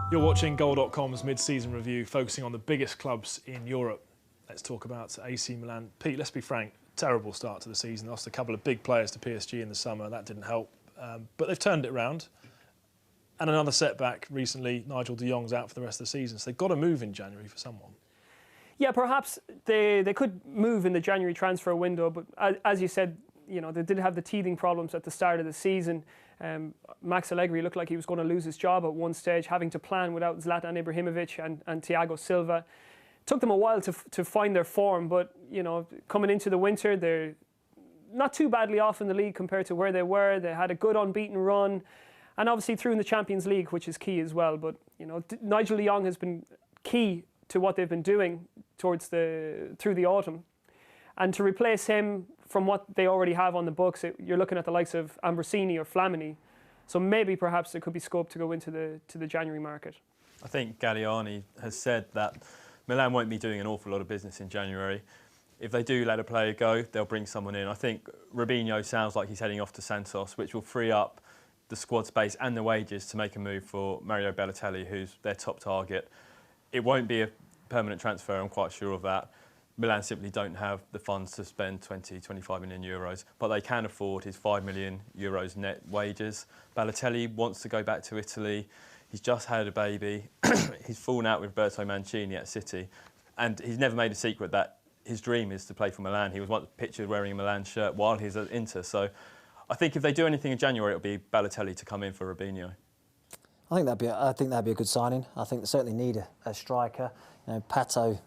You're watching Goal.com's mid-season review, focusing on the biggest clubs in Europe. Let's talk about AC Milan. Pete, let's be frank, terrible start to the season. Lost a couple of big players to PSG in the summer. That didn't help. But they've turned it around. And another setback recently, Nigel de Jong's out for the rest of the season. So they've got to move in January for someone. Yeah, perhaps they could move in the January transfer window. But as you said, you know, they did have the teething problems at the start of the season. Max Allegri looked like he was going to lose his job at one stage, having to plan without Zlatan Ibrahimovic and Thiago Silva. Took them a while to find their form, but you know, coming into the winter, they're not too badly off in the league compared to where they were. They had a good unbeaten run, and obviously through in the Champions League, which is key as well. But you know, Nigel de Jong has been key to what they've been doing through the autumn, and to replace him from what they already have on the books, you're looking at the likes of Ambrosini or Flamini. So maybe perhaps there could be scope to go into the January market. I think Galliani has said that Milan won't be doing an awful lot of business in January. If they do let a player go, they'll bring someone in. I think Robinho sounds like he's heading off to Santos, which will free up the squad space and the wages to make a move for Mario Balotelli, who's their top target. It won't be a permanent transfer, I'm quite sure of that. Milan simply don't have the funds to spend 20, 25 million euros, but they can afford his 5 million euros net wages. Balotelli wants to go back to Italy. He's just had a baby. He's fallen out with Roberto Mancini at City, and he's never made a secret that his dream is to play for Milan. He was once pictured wearing a Milan shirt while he's at Inter. So I think if they do anything in January, it'll be Balotelli to come in for Robinho. I think that'd be a good signing. I think they certainly need a striker. You know, Pato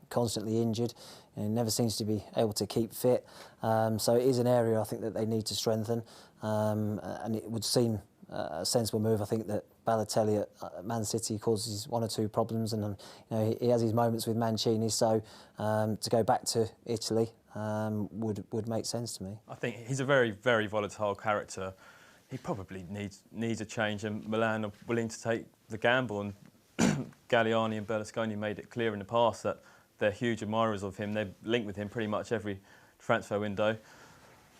constantly injured, you know, never seems to be able to keep fit. So it is an area I think that they need to strengthen, and it would seem a sensible move. I think that Balotelli at Man City causes one or two problems, and you know, he has his moments with Mancini. So to go back to Italy would make sense to me. I think he's a very, very volatile character. He probably needs a change, and Milan are willing to take the gamble. And Galliani and Berlusconi made it clear in the past that they're huge admirers of him. They're linked with him pretty much every transfer window.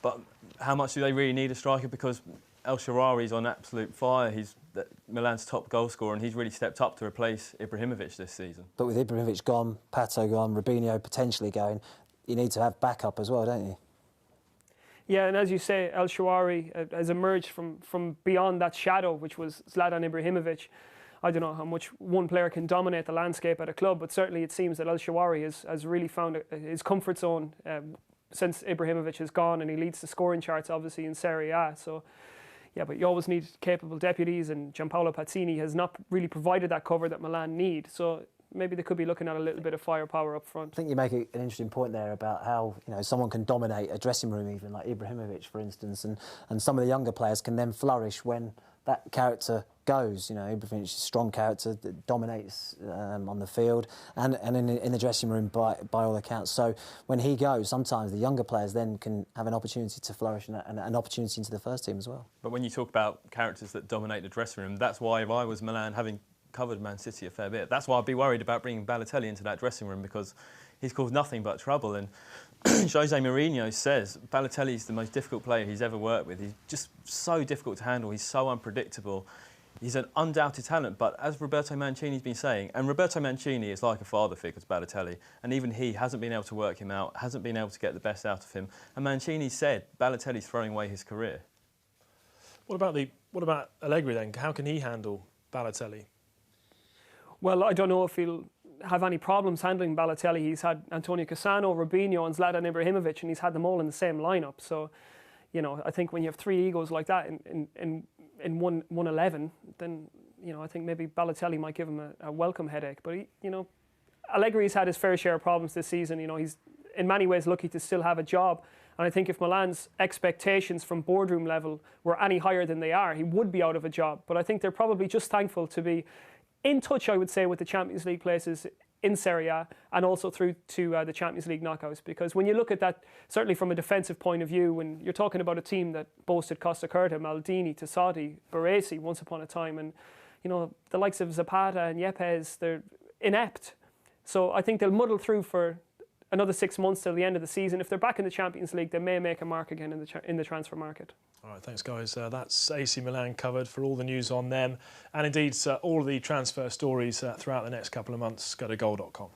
But how much do they really need a striker? Because El Shaarawy's on absolute fire. He's Milan's top goal scorer, and he's really stepped up to replace Ibrahimovic this season. But with Ibrahimovic gone, Pato gone, Robinho potentially going, you need to have backup as well, don't you? Yeah, and as you say, El Shaarawy has emerged from beyond that shadow, which was Zlatan Ibrahimovic. I don't know how much one player can dominate the landscape at a club, but certainly it seems that El Shaarawy has really found his comfort zone since Ibrahimovic has gone, and he leads the scoring charts, obviously, in Serie A. So, yeah, but you always need capable deputies, and Gianpaolo Pazzini has not really provided that cover that Milan need. So maybe they could be looking at a little bit of firepower up front. I think you make an interesting point there about how, you know, someone can dominate a dressing room, even like Ibrahimovic, for instance, and some of the younger players can then flourish when that character goes. You know, Ibrahimovic is a strong character that dominates on the field and in the dressing room by all accounts. So when he goes, sometimes the younger players then can have an opportunity to flourish and an opportunity into the first team as well. But when you talk about characters that dominate the dressing room, that's why if I was Milan, having covered Man City a fair bit, that's why I'd be worried about bringing Balotelli into that dressing room, because he's caused nothing but trouble. And Jose Mourinho says Balotelli's the most difficult player he's ever worked with. He's just so difficult to handle. He's so unpredictable. He's an undoubted talent, but as Roberto Mancini's been saying, and Roberto Mancini is like a father figure to Balotelli, and even he hasn't been able to work him out, hasn't been able to get the best out of him. And Mancini said Balotelli's throwing away his career. What about Allegri then? How can he handle Balotelli? Well, I don't know if he'll have any problems handling Balotelli. He's had Antonio Cassano, Robinho and Zlatan Ibrahimovic, and he's had them all in the same lineup. So, you know, I think when you have three egos like that in 1-11, then, you know, I think maybe Balotelli might give him a welcome headache. But, you know, Allegri's had his fair share of problems this season. You know, he's in many ways lucky to still have a job. And I think if Milan's expectations from boardroom level were any higher than they are, he would be out of a job. But I think they're probably just thankful to be in touch, I would say, with the Champions League places in Serie A and also through to the Champions League knockouts. Because when you look at that, certainly from a defensive point of view, when you're talking about a team that boasted Costa Curta, Maldini, Tasotti, Baresi once upon a time, and you know the likes of Zapata and Yepes, they're inept. So I think they'll muddle through for another 6 months till the end of the season. If they're back in the Champions League, they may make a mark again in the transfer market. All right, thanks guys. That's AC Milan covered. For all the news on them and indeed all of the transfer stories throughout the next couple of months, go to goal.com.